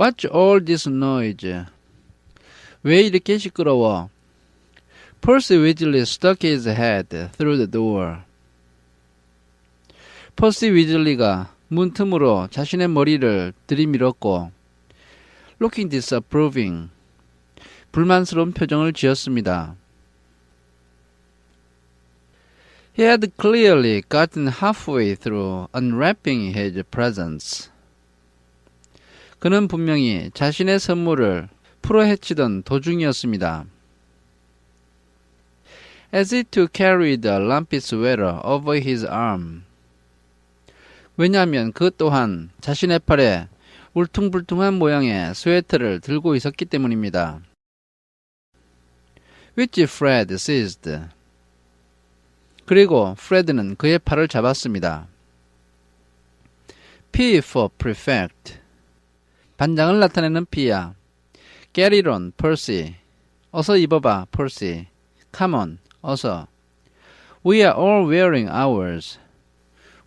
What's all this noise? 왜 이렇게 시끄러워? Percy Weasley stuck his head through the door. 퍼시 위즐리가 문 틈으로 자신의 머리를 들이밀었고 looking disapproving, 불만스러운 표정을 지었습니다. He had clearly gotten halfway through unwrapping his presents. 그는 분명히 자신의 선물을 풀어헤치던 도중이었습니다. As if to carry the lumpy sweater over his arm. 왜냐하면 그 또한 자신의 팔에 울퉁불퉁한 모양의 스웨터를 들고 있었기 때문입니다. Which Fred seized. 그리고 프레드는 그의 팔을 잡았습니다. P for prefect. 반장을 나타내는 P야. Get it on, Percy. 어서 입어봐, Percy. Come on, 어서. We are all wearing ours.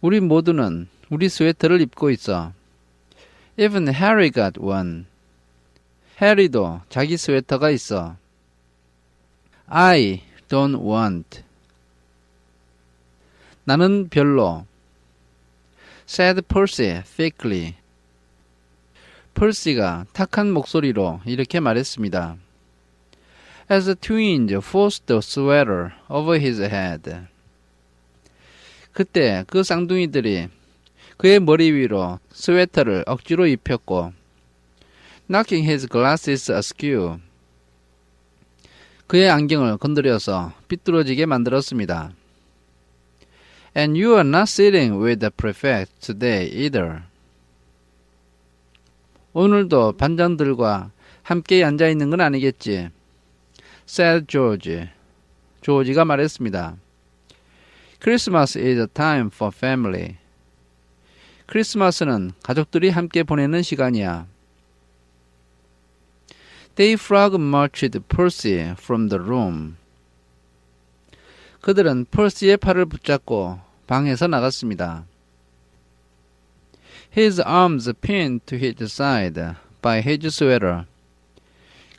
우리 모두는 우리 스웨터를 입고 있어. Even Harry got one. 해리도 자기 스웨터가 있어. I don't want. 나는 별로. said Percy thickly. percy가 탁한 목소리로 이렇게 말했습니다. As the twins forced the sweater over his head. 그때 그 쌍둥이들이 그의 머리 위로 스웨터를 억지로 입혔고 knocking his glasses askew. 그의 안경을 건드려서 삐뚤어지게 만들었습니다. And you are not sitting with the prefect today either. 오늘도 반장들과 함께 앉아있는 건 아니겠지? said George. 조지가 말했습니다. Christmas is a time for family. 크리스마스는 가족들이 함께 보내는 시간이야. They frog marched Percy from the room. 그들은 펄시의 팔을 붙잡고 방에서 나갔습니다. His arms pinned to his side by his sweater.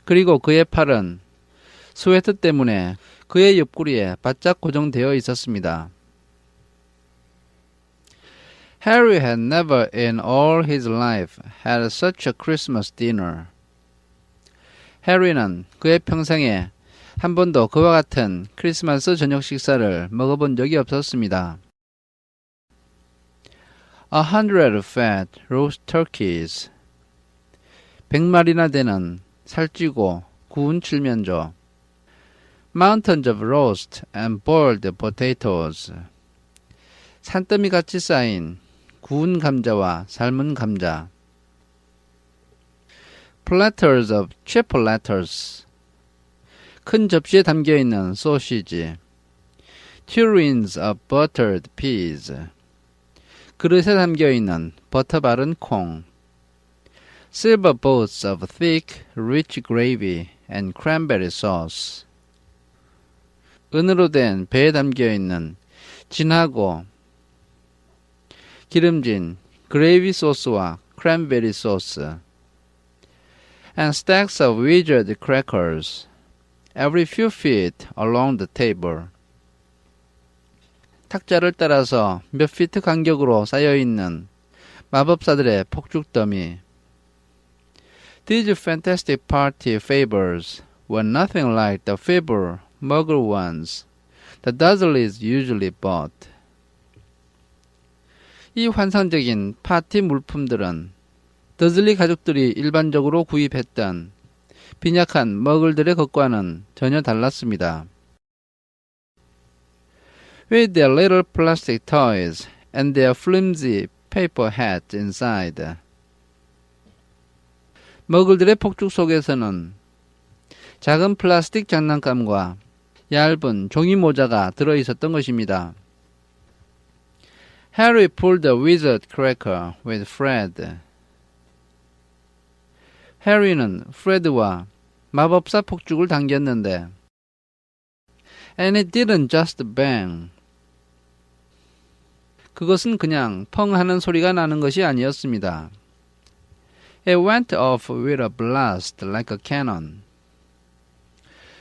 그리고 그의 팔은 스웨터 때문에 그의 옆구리에 바짝 고정되어 있었습니다. Harry had never in all his life had such a Christmas dinner. 해리는 그의 평생에 한 번도 그와 같은 크리스마스 저녁 식사를 먹어본 적이 없었습니다. 100 fat roast turkeys. 100마리나 되는 살찌고 구운 칠면조. Mountains of roast and boiled potatoes. 산더미같이 쌓인 구운 감자와 삶은 감자. Platters of chipolatas. 큰 접시에 담겨있는 소시지. Tureens of buttered peas. 그릇에 담겨있는 버터 바른 콩. Silver bowls of thick, rich gravy and cranberry sauce. 은으로 된 배에 담겨있는 진하고 기름진 그레이비 소스와 크랜베리 소스. And stacks of wizard crackers. Every few feet along the table. 탁자를 따라서 몇 피트 간격으로 쌓여있는 마법사들의 폭죽더미. These fantastic party favors were nothing like the feeble, muggle ones the Dursleys usually bought. 이 환상적인 파티 물품들은 더즐리 가족들이 일반적으로 구입했던 빈약한 머글들의 것과는 전혀 달랐습니다. With their little plastic toys and their flimsy paper hats inside. 머글들의 폭죽 속에서는 작은 플라스틱 장난감과 얇은 종이 모자가 들어있었던 것입니다. Harry pulled the wizard cracker with Fred. 해리는 프레드와 마법사 폭죽을 당겼는데 And it didn't just bang. 그것은 그냥 펑 하는 소리가 나는 것이 아니었습니다. It went off with a blast like a cannon.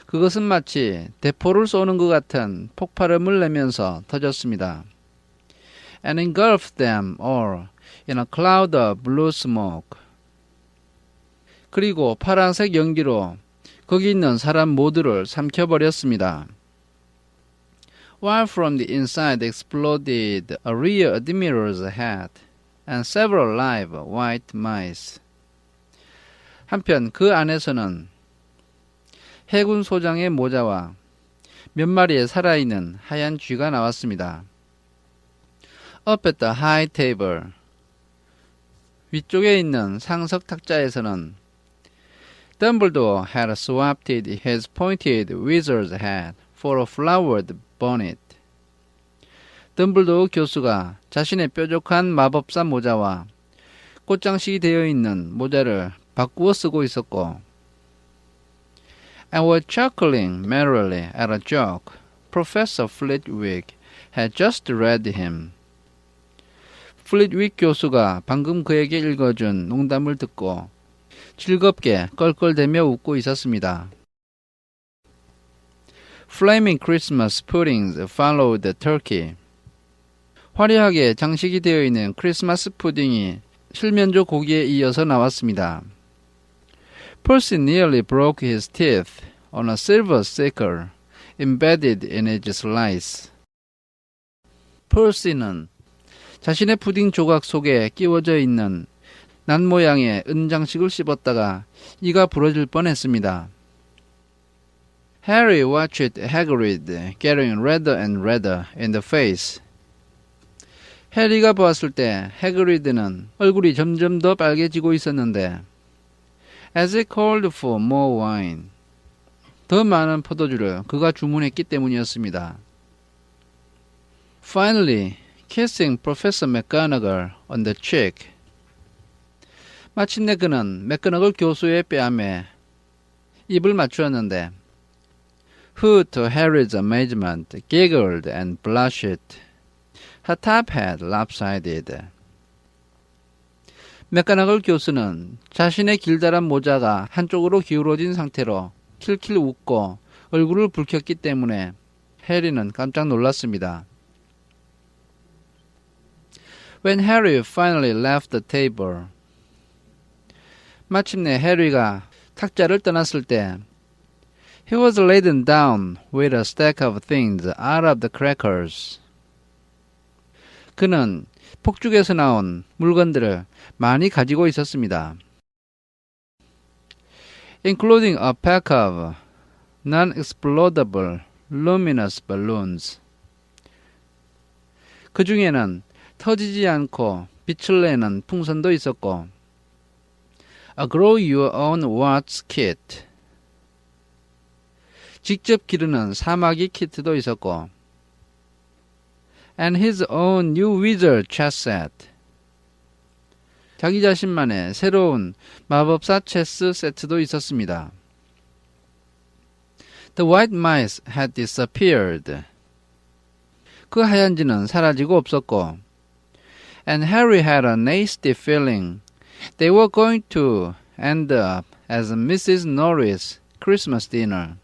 그것은 마치 대포를 쏘는 것 같은 폭발음을 내면서 터졌습니다. And engulfed them all in a cloud of blue smoke. 그리고 파란색 연기로 거기 있는 사람 모두를 삼켜버렸습니다. While from the inside exploded a rear admiral's hat and several live white mice. 한편 그 안에서는 해군 소장의 모자와 몇 마리의 살아있는 하얀 쥐가 나왔습니다. Up at the high table. 위쪽에 있는 상석 탁자에서는 Dumbledore had swapped his pointed wizard's hat for a flowered bonnet. 덤블도어 교수가 자신의 뾰족한 마법사 모자와 꽃장식이 되어 있는 모자를 바꾸어 쓰고 있었고, and were chuckling merrily at a joke Professor Flitwick had just read him. 플릿윅 교수가 방금 그에게 읽어준 농담을 듣고 즐겁게 껄껄대며 웃고 있었습니다. Flaming Christmas puddings followed the turkey. 화려하게 장식이 되어 있는 크리스마스 푸딩이 실면조 고기에 이어서 나왔습니다. Percy nearly broke his teeth on a silver sickle embedded in its slice. 퍼시는 자신의 푸딩 조각 속에 끼워져 있는 난 모양의 은장식을 씹었다가 이가 부러질 뻔했습니다. Harry watched Hagrid getting redder and redder in the face. 해리가 보았을 때 해그리드는 얼굴이 점점 더 빨개지고 있었는데 As he called for more wine. 더 많은 포도주를 그가 주문했기 때문이었습니다. Finally, kissing Professor McGonagall on the cheek. 마침내 그는 맥거너글 교수의 뺨에 입을 맞추었는데 who to Harry's amazement giggled and blushed. Her top hat lopsided. 맥거너글 교수는 자신의 길다란 모자가 한쪽으로 기울어진 상태로 킬킬 웃고 얼굴을 붉혔기 때문에 해리는 깜짝 놀랐습니다. When Harry finally left the table. 마침내 해리가 탁자를 떠났을 때 He was laden down with a stack of things out of the crackers. 그는 폭죽에서 나온 물건들을 많이 가지고 있었습니다. Including a pack of non-explodable luminous balloons. 그 중에는 터지지 않고 빛을 내는 풍선도 있었고 A grow your own wax kit. 직접 기르는 사마귀 키트도 있었고 And his own new wizard chess set. 자기 자신만의 새로운 마법사 체스 세트도 있었습니다. The white mice had disappeared. 그 하얀지는 사라지고 없었고 And Harry had a nasty feeling they were going to end up as Mrs. Norris' Christmas dinner.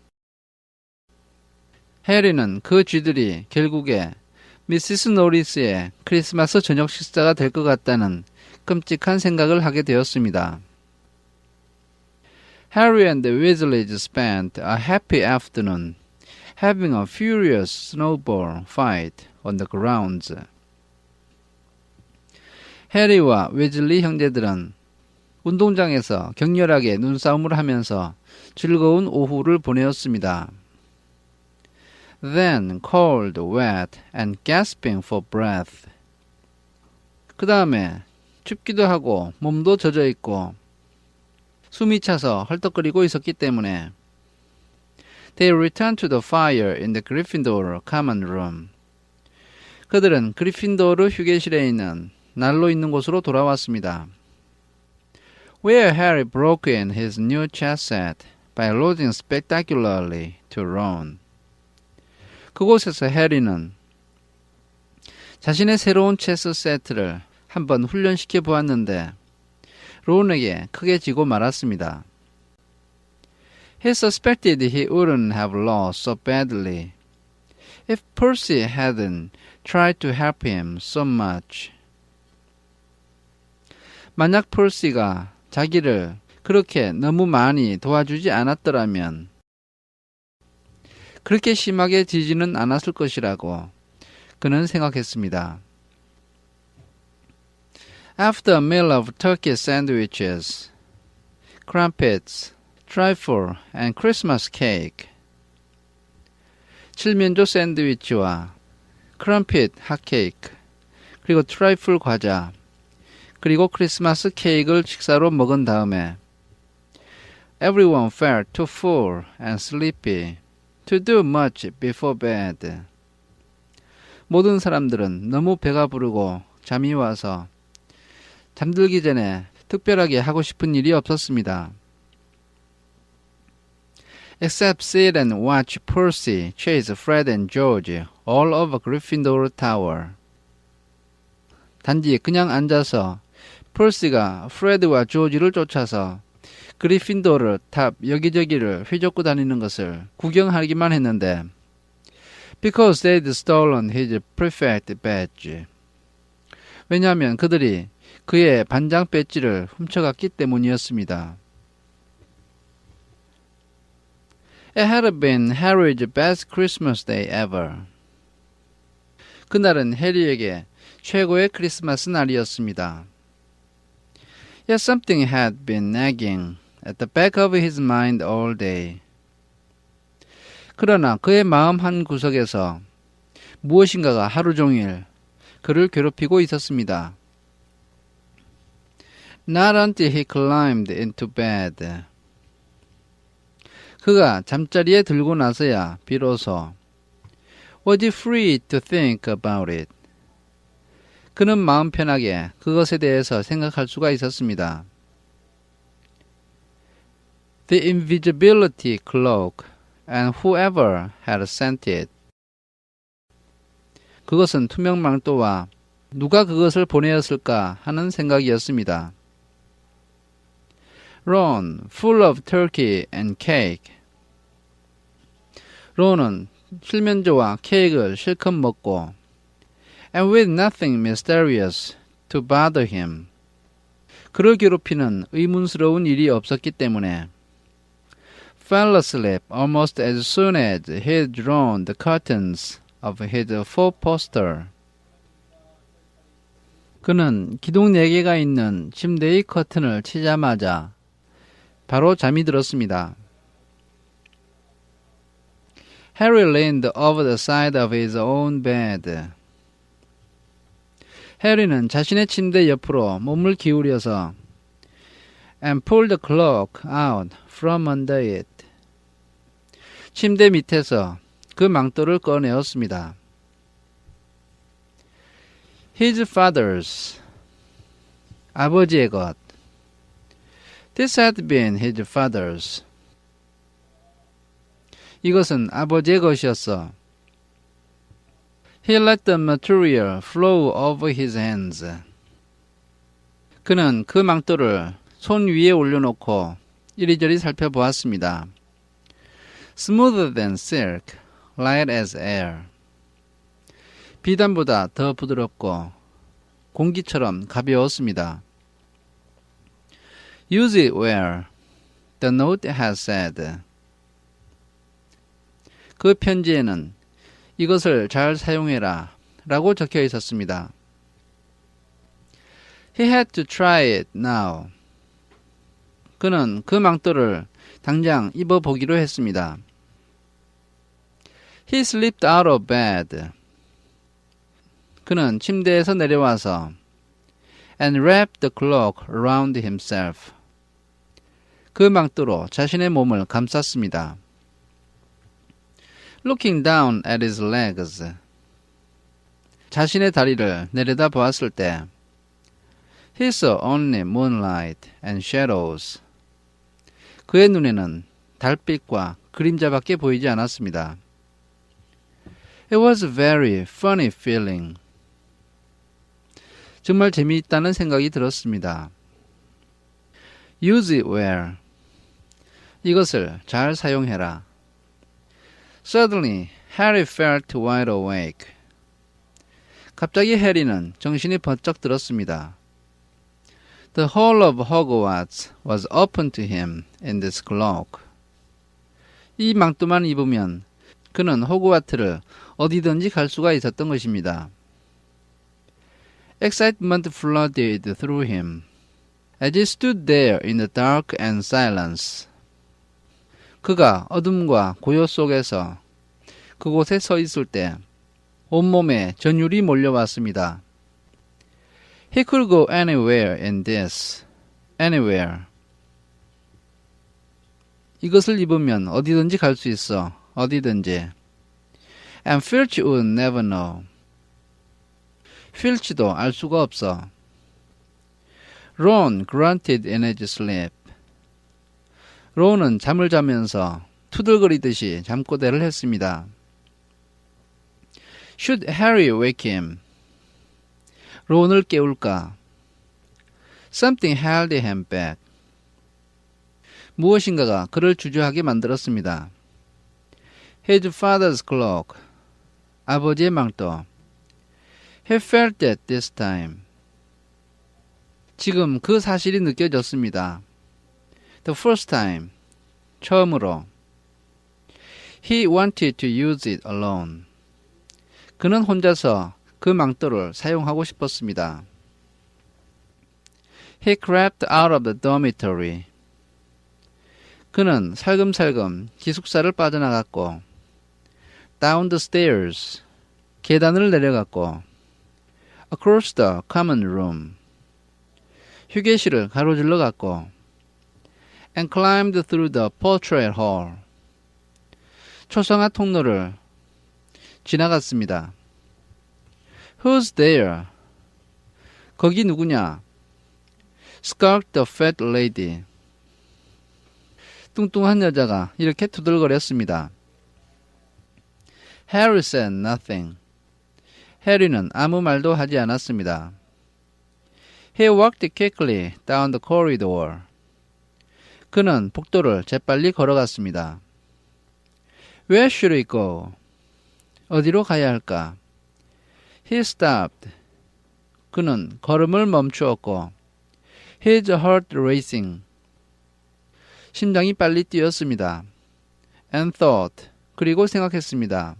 해리는 그 쥐들이 결국에 미시스 노리스의 크리스마스 저녁 식사가 될 것 같다는 끔찍한 생각을 하게 되었습니다. Harry and the Weasleys spent a happy afternoon having a furious snowball fight on the grounds. 해리와 웨즐리 형제들은 운동장에서 격렬하게 눈싸움을 하면서 즐거운 오후를 보내었습니다. Then cold, wet, and gasping for breath. 그 다음에 춥기도 하고 몸도 젖어 있고 숨이 차서 헐떡거리고 있었기 때문에 They returned to the fire in the Gryffindor common room. 그들은 그리핀도르 휴게실에 있는 난로 있는 곳으로 돌아왔습니다. Where Harry broke in his new chess set by losing spectacularly to Ron. 그곳에서 해리는 자신의 새로운 체스 세트를 한번 훈련시켜 보았는데 론에게 크게 지고 말았습니다. He suspected he wouldn't have lost so badly if Percy hadn't tried to help him so much. 만약 펄시가 자기를 그렇게 너무 많이 도와주지 않았더라면 그렇게 심하게 지지는 않았을 것이라고 그는 생각했습니다. After a meal of turkey sandwiches, crumpets, trifle, and Christmas cake, 칠면조 샌드위치와 크럼핏 핫케이크, 그리고 트라이플 과자, 그리고 크리스마스 케이크를 식사로 먹은 다음에 Everyone felt too full and sleepy to do much before bed. 모든 사람들은 너무 배가 부르고 잠이 와서 잠들기 전에 특별하게 하고 싶은 일이 없었습니다. Except sit and watch Percy chase Fred and George all over Gryffindor Tower. 단지 그냥 앉아서 펄시가 프레드와 조지를 쫓아서 그리핀도르 탑 여기저기를 휘젓고 다니는 것을 구경하기만 했는데 Because they'd stolen his prefect badge. 왜냐하면 그들이 그의 반장 배지를 훔쳐갔기 때문이었습니다. It had been Harry's best Christmas day ever. 그날은 해리에게 최고의 크리스마스 날이었습니다. Yet something had been nagging at the back of his mind all day. 그러나 그의 마음 한 구석에서 무엇인가가 하루 종일 그를 괴롭히고 있었습니다. Not until he climbed into bed. 그가 잠자리에 들고 나서야 비로소 was he free to think about it. 그는 마음 편하게 그것에 대해서 생각할 수가 있었습니다. The invisibility cloak and whoever had sent it. 그것은 투명 망토와 누가 그것을 보내었을까 하는 생각이었습니다. Ron, full of turkey and cake. 론은 칠면조와 케이크를 실컷 먹고 and with nothing mysterious to bother him. 그를 괴롭히는 의문스러운 일이 없었기 때문에 fell asleep almost as soon as he had drawn the curtains of his four-poster. 그는 기둥 4개가 있는 침대의 커튼을 치자마자 바로 잠이 들었습니다. Harry leaned over the side of his own bed. 해리는 자신의 침대 옆으로 몸을 기울여서 and pulled the cloak out from under it. 침대 밑에서 그 망토를 꺼내었습니다. His father's. 아버지의 것. This had been his father's. 이것은 아버지의 것이었어. He let the material flow over his hands. 그는 그 망토를 손 위에 올려놓고 이리저리 살펴보았습니다. Smoother than silk, light as air. 비단보다 더 부드럽고 공기처럼 가벼웠습니다. Use it well, the note had said. 그 편지에는 이것을 잘 사용해라 라고 적혀 있었습니다. He had to try it now. 그는 그 망토를 당장 입어보기로 했습니다. He slipped out of bed. 그는 침대에서 내려와서 and wrapped the cloak around himself. 그 망토로 자신의 몸을 감쌌습니다. Looking down at his legs. 자신의 다리를 내려다 보았을 때 He saw only moonlight and shadows. 그의 눈에는 달빛과 그림자밖에 보이지 않았습니다. It was a very funny feeling. 정말 재미있다는 생각이 들었습니다. Use it well. 이것을 잘 사용해라. Suddenly, Harry felt wide awake. 갑자기 해리는 정신이 번쩍 들었습니다. The whole of Hogwarts was open to him in this cloak. 이 망토만 입으면 그는 호그와트를 어디든지 갈 수가 있었던 것입니다. Excitement flooded through him as he stood there in the dark and silence. 그가 어둠과 고요 속에서 그곳에 서 있을 때 온몸에 전율이 몰려왔습니다. He could go anywhere in this. Anywhere. 이것을 입으면 어디든지 갈 수 있어. 어디든지. And Filch would never know. 필치도 알 수가 없어. Ron grunted in his sleep. 론은 잠을 자면서 투덜거리듯이 잠꼬대를 했습니다. Should Harry wake him? 론을 깨울까? Something held him back. 무엇인가가 그를 주저하게 만들었습니다. His father's cloak. 아버지의 망토. He felt that this time. 지금 그 사실이 느껴졌습니다. The first time. 처음으로. He wanted to use it alone. 그는 혼자서 그 망토를 사용하고 싶었습니다. He crept out of the dormitory. 그는 살금살금 기숙사를 빠져나갔고 down the stairs. 계단을 내려갔고 across the common room. 휴게실을 가로질러 갔고 and climbed through the portrait hall. 초상화 통로를 지나갔습니다. Who's there? 거기 누구냐? skulked the fat lady. 뚱뚱한 여자가 이렇게 투덜거렸습니다. Harry said nothing. 해리는 아무 말도 하지 않았습니다. He walked quickly down the corridor. 그는 복도를 재빨리 걸어갔습니다. Where should we go? 어디로 가야 할까? He stopped. 그는 걸음을 멈추었고 His heart racing. 심장이 빨리 뛰었습니다. And thought. 그리고 생각했습니다.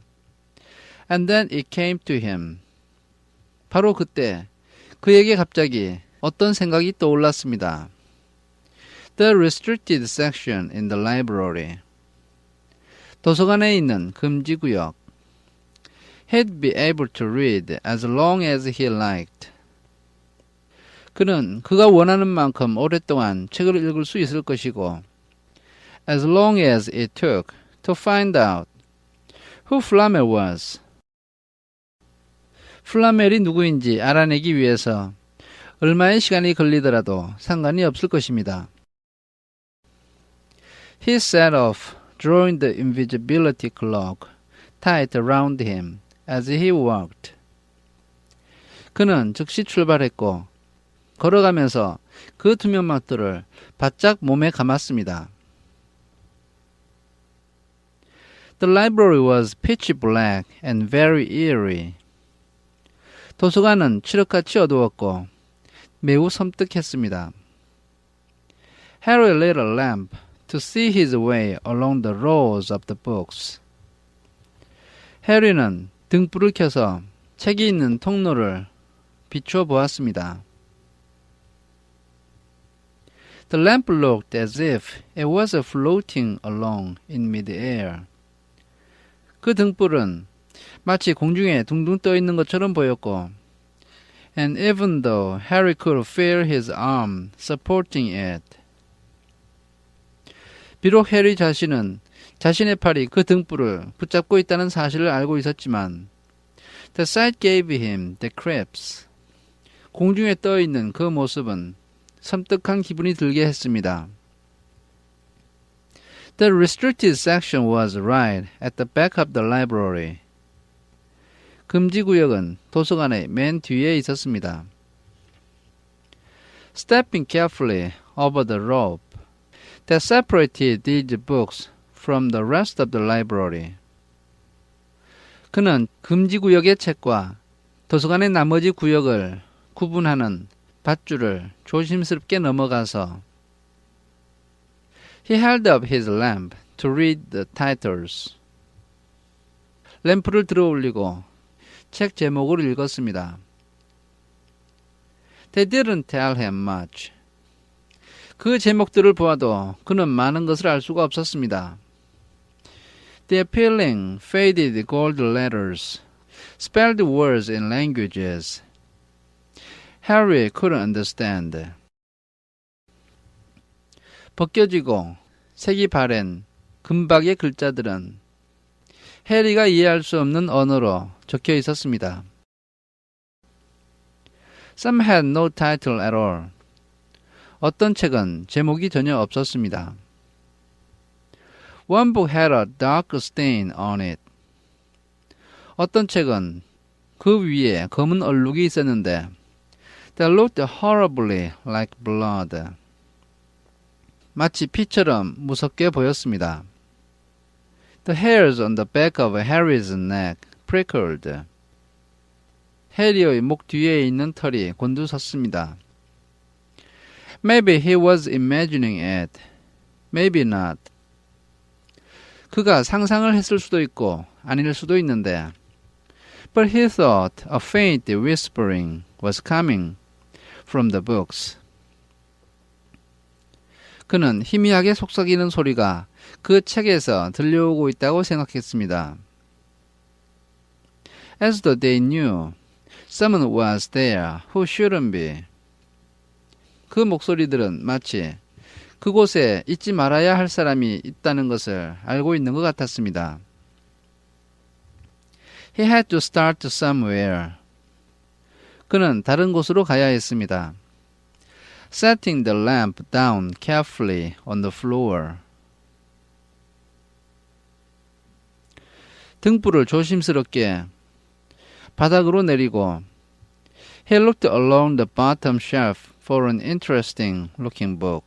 And then it came to him. 바로 그때 그에게 갑자기 어떤 생각이 떠올랐습니다. The restricted section in the library. 도서관에 있는 금지구역. He'd be able to read as long as he liked. 그는 그가 원하는 만큼 오랫동안 책을 읽을 수 있을 것이고 as long as it took to find out who Flamel was. 플라멜이 누구인지 알아내기 위해서 얼마의 시간이 걸리더라도 상관이 없을 것입니다. He set off, drawing the invisibility cloak tight around him as he walked. 그는 즉시 출발했고 걸어가면서 그 투명 망토를 바짝 몸에 감았습니다. The library was pitch black and very eerie. 도서관은 칠흑같이 어두웠고 매우 섬뜩했습니다. Harry lit a lamp to see his way along the rows of the books. 해리는 등불을 켜서 책이 있는 통로를 비추어 보았습니다. The lamp looked as if it was floating along in mid-air. 그 등불은 마치 공중에 둥둥 떠 있는 것처럼 보였고 and even though Harry could feel his arm supporting it. 비록 해리 자신은 자신의 팔이 그 등불을 붙잡고 있다는 사실을 알고 있었지만 the sight gave him the creeps. 공중에 떠 있는 그 모습은 섬뜩한 기분이 들게 했습니다. The restricted section was right at the back of the library. 금지구역은 도서관의 맨 뒤에 있었습니다. Stepping carefully over the rope that separated these books from the rest of the library. 그는 금지 구역의 책과 도서관의 나머지 구역을 구분하는 밧줄을 조심스럽게 넘어가서 He held up his lamp to read the titles. 램프를 들어 올리고 책 제목을 읽었습니다. They didn't tell him much. 그 제목들을 보아도 그는 많은 것을 알 수가 없었습니다. The appealing, faded gold letters spelled words in languages Harry couldn't understand. 벗겨지고 색이 바랜 금박의 글자들은 해리가 이해할 수 없는 언어로 적혀 있었습니다. Some had no title at all. 어떤 책은 제목이 전혀 없었습니다. One book had a dark stain on it. 어떤 책은 그 위에 검은 얼룩이 있었는데 that looked horribly like blood. 마치 피처럼 무섭게 보였습니다. The hairs on the back of Harry's neck prickled. 해리의 목 뒤에 있는 털이 곤두섰습니다. Maybe he was imagining it. Maybe not. 그가 상상을 했을 수도 있고 아닐 수도 있는데 But he thought a faint whispering was coming from the books. 그는 희미하게 속삭이는 소리가 그 책에서 들려오고 있다고 생각했습니다. As though they knew someone was there who shouldn't be. 그 목소리들은 마치 그곳에 잊지 말아야 할 사람이 있다는 것을 알고 있는 것 같았습니다. He had to start somewhere. 그는 다른 곳으로 가야 했습니다. Setting the lamp down carefully on the floor. 등불을 조심스럽게 바닥으로 내리고 He looked along the bottom shelf for an interesting looking book.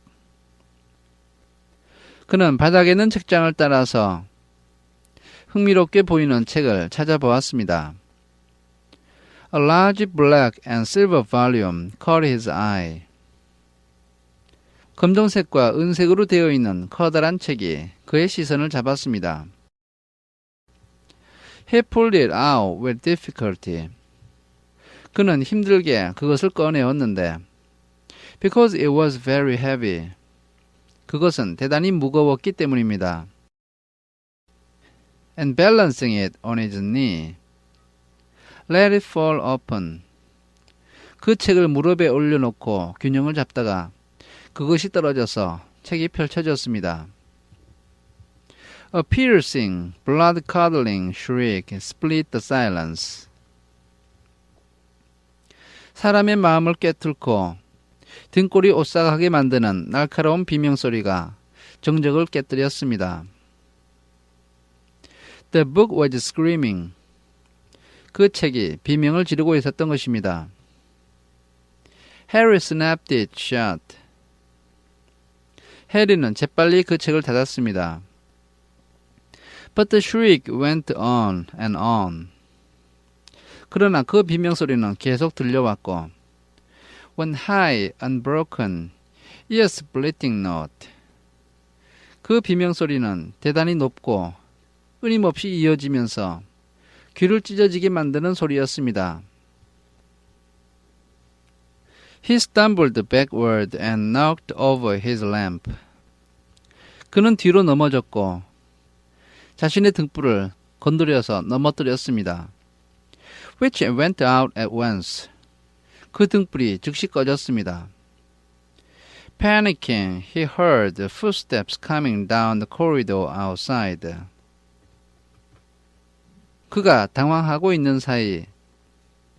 그는 바닥에 있는 책장을 따라서 흥미롭게 보이는 책을 찾아보았습니다. A large black and silver volume caught his eye. 검정색과 은색으로 되어 있는 커다란 책이 그의 시선을 잡았습니다. He pulled it out with difficulty. 그는 힘들게 그것을 꺼내었는데 Because it was very heavy. 그것은 대단히 무거웠기 때문입니다. And balancing it on his knee, let it fall open. 그 책을 무릎에 올려놓고 균형을 잡다가 그것이 떨어져서 책이 펼쳐졌습니다. A piercing, blood-curdling shriek split the silence. 사람의 마음을 꿰뚫고 등골이 오싹하게 만드는 날카로운 비명소리가 정적을 깨뜨렸습니다. The book was screaming. 그 책이 비명을 지르고 있었던 것입니다. Harry snapped it shut. 해리는 재빨리 그 책을 닫았습니다. But the shriek went on and on. 그러나 그 비명소리는 계속 들려왔고 One high, unbroken, ear-splitting note. 그 비명소리는 대단히 높고 끊임없이 이어지면서 귀를 찢어지게 만드는 소리였습니다. He stumbled backward and knocked over his lamp. 그는 뒤로 넘어졌고 자신의 등불을 건드려서 넘어뜨렸습니다. Which went out at once. 그 등불이 즉시 꺼졌습니다. Panicking, he heard footsteps coming down the corridor outside. 그가 당황하고 있는 사이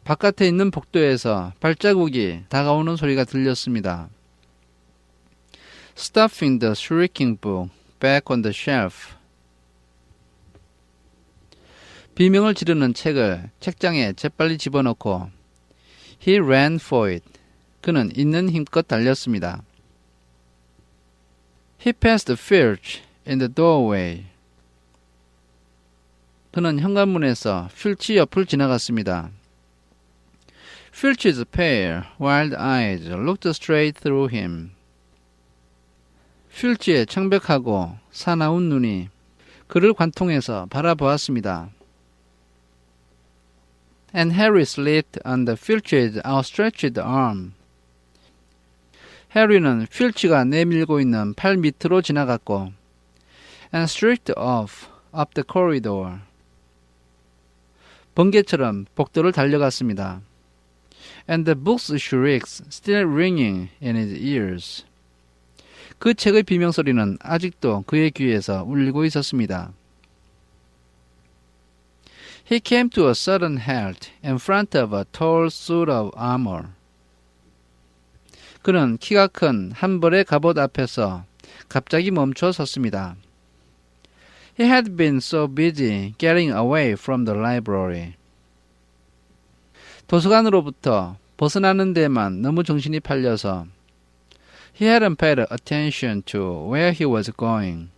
바깥에 있는 복도에서 발자국이 다가오는 소리가 들렸습니다. Stuffing the shrieking book back on the shelf. 비명을 지르는 책을 책장에 재빨리 집어넣고 He ran for it. 그는 있는 힘껏 달렸습니다. He passed Filch in the doorway. 그는 현관문에서 필치 옆을 지나갔습니다. Filch's pale, wild eyes looked straight through him. 필치의 청백하고 사나운 눈이 그를 관통해서 바라보았습니다. And Harry slipped under Filch's outstretched arm. 해리는 필치가 내밀고 있는 팔 밑으로 지나갔고 and streaked off up the corridor. 번개처럼 복도를 달려갔습니다. And the book's shrieks still ringing in his ears. 그 책의 비명소리는 아직도 그의 귀에서 울리고 있었습니다. He came to a sudden halt in front of a tall suit of armor. 그는 키가 큰 한 벌의 갑옷 앞에서 갑자기 멈춰 섰습니다. He had been so busy getting away from the library. 도서관으로부터 벗어나는 데만 너무 정신이 팔려서 He hadn't paid attention to where he was going.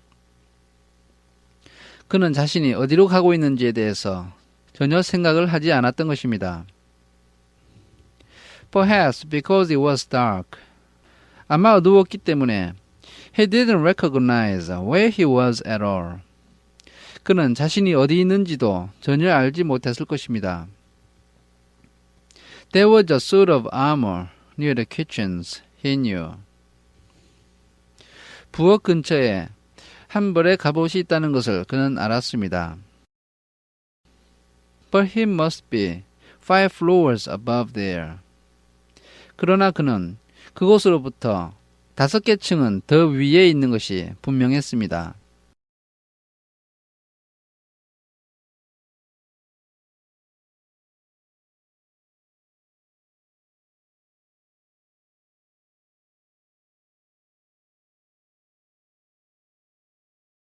그는 자신이 어디로 가고 있는지에 대해서 전혀 생각을 하지 않았던 것입니다. Perhaps because it was dark. 아마 어두웠기 때문에 He didn't recognize where he was at all. 그는 자신이 어디 있는지도 전혀 알지 못했을 것입니다. There was a suit of armor near the kitchens, he knew. 부엌 근처에 한 벌의 갑옷이 있다는 것을 그는 알았습니다. But he must be 5 floors above there. 그러나 그는 그곳으로부터 5개 층은 더 위에 있는 것이 분명했습니다.